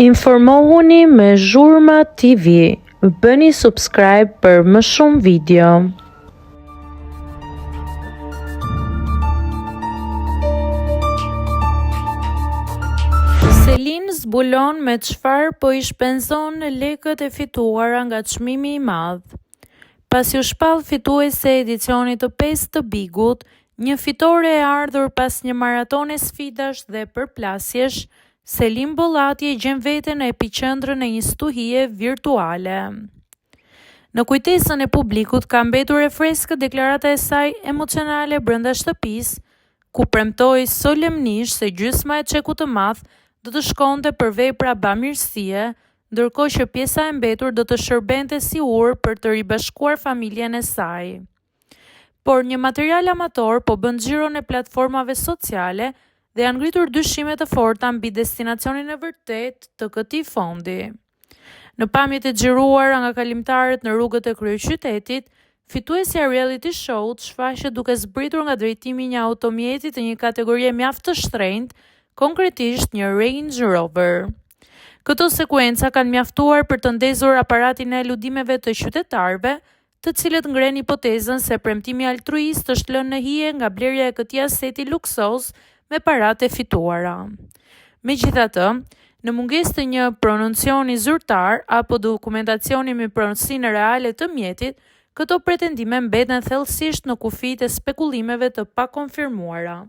Informohuni me Zhurma TV. Bëni subscribe për më shumë video. Selin zbulon me çfarë po i shpenzon lekët e fituara nga çmimi i madh. Pasi u shpall fituese e edicionit të 5 të Bigut, një fitore e ardhur pas një maratone sfidash dhe përplasjesh, Selin Bollati e gjen veten në epiqendrën e një stuhie virtuale. Në kujtesën e publikut ka mbetur e freskët deklarata e saj emocionale brenda shtëpisë, ku premtoi solemnisht se gjysma e çekut të madh do të shkonte për vepra bamirësie, ndërkohë që pjesa e mbetur do të shërbente si urë për të ribashkuar familjen e saj. Por një material amator po bën xhiron e platformave sociale dhe janë ngritur dyshime të forta mbi destinacionin e vërtet të këtij fondi. Në pamjet e xhiruara nga kalimtarët në rrugët e kryeqytetit, fituesja e reality show-t shfaqet duke zbritur nga drejtimi i një automjeti të një kategorie mjaft të shtrenjtë, konkretisht një Range Rover. Këto sekuenca kanë mjaftuar për të ndezur aparatin e eludimeve të qytetarëve, të cilët ngren hipotezën se premtimi altruist është lënë në hije nga blerja e këtij aseti luksoz me paratë e fituara. Megjithatë, në mungesë të një prononcioni zyrtar apo dokumentacioni me pronësinë reale të mjetit, këto pretendime mbeten thellësisht në kufijtë e spekullimeve të pakonfirmuara.